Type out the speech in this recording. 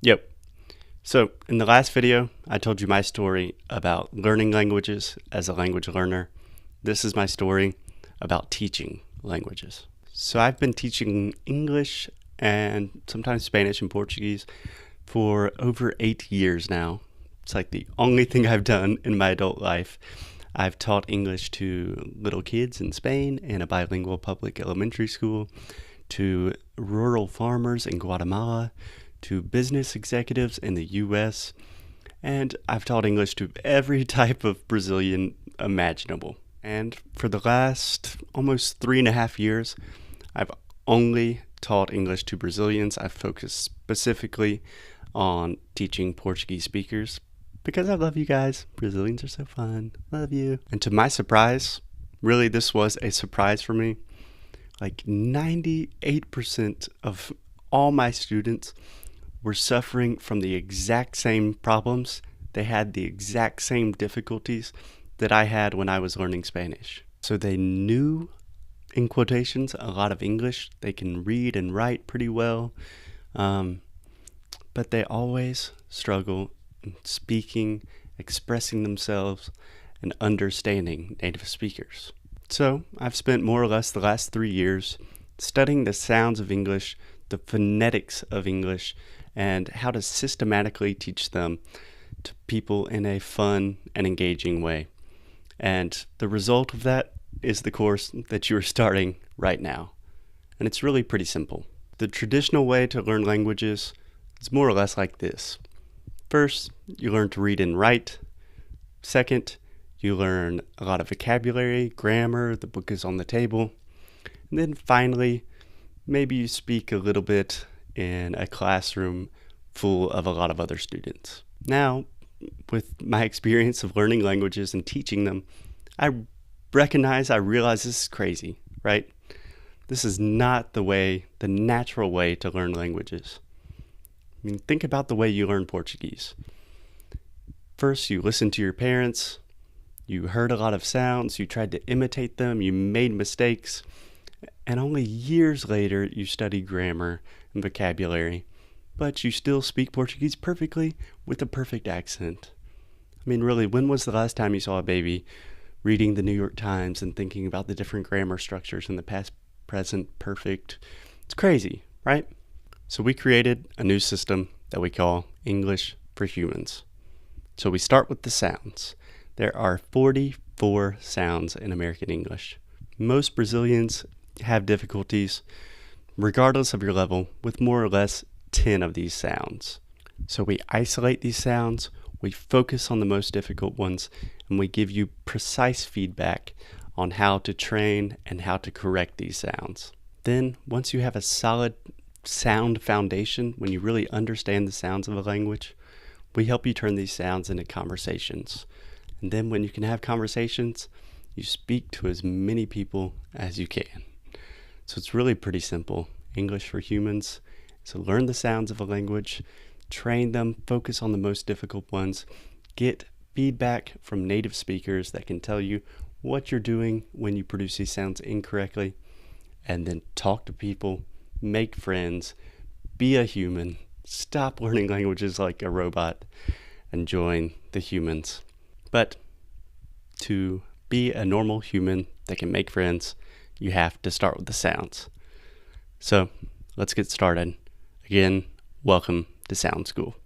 Yep. So in the last video, I told you my story about learning languages as a language learner. This is my story about teaching languages. So I've been teaching English and sometimes Spanish and Portuguese for over 8 years now. It's like the only thing I've done in my adult life. I've taught English to little kids in Spain in a bilingual public elementary school, to rural farmers in Guatemala, to business executives in the US, and I've taught English to every type of Brazilian imaginable. And for the last almost 3.5 years, I've only taught English to Brazilians. I've focused specifically on teaching Portuguese speakers because I love you guys. Brazilians are so fun. Love you. And to my surprise, really this was a surprise for me, like 98% of all my students were suffering from the exact same problems. They had the exact same difficulties that I had when I was learning Spanish. So they knew, in quotations, a lot of English. They can read and write pretty well, but they always struggle in speaking, expressing themselves, and understanding native speakers. So I've spent more or less the last 3 years studying the sounds of English, the phonetics of English, and how to systematically teach them to people in a fun and engaging way. And the result of that is the course that you are starting right now. And it's really pretty simple. The traditional way to learn languages is more or less like this. First, you learn to read and write. Second, you learn a lot of vocabulary, grammar, the book is on the table. And then finally, maybe you speak a little bit in a classroom full of a lot of other students. Now, with my experience of learning languages and teaching them, I realize this is crazy, right? This is not the natural way to learn languages. I mean, think about the way you learn Portuguese. First, you listened to your parents, you heard a lot of sounds, you tried to imitate them, you made mistakes, and only years later you studied grammar and vocabulary, but you still speak Portuguese perfectly with a perfect accent. I mean, really, when was the last time you saw a baby reading the New York Times and thinking about the different grammar structures in the past, present, perfect? It's crazy, right? So we created a new system that we call English for Humans. So we start with the sounds. There are 44 sounds in American English. Most Brazilians have difficulties, regardless of your level, with more or less 10 of these sounds. So we isolate these sounds, we focus on the most difficult ones, and we give you precise feedback on how to train and how to correct these sounds. Then, once you have a solid sound foundation, when you really understand the sounds of a language, we help you turn these sounds into conversations. And then when you can have conversations, you speak to as many people as you can. So it's really pretty simple. English for Humans. So learn the sounds of a language, train them, focus on the most difficult ones, get feedback from native speakers that can tell you what you're doing when you produce these sounds incorrectly, and then talk to people, make friends, be a human, stop learning languages like a robot, and join the humans. But to be a normal human that can make friends, you have to start with the sounds. So let's get started. Again, welcome to Sound School.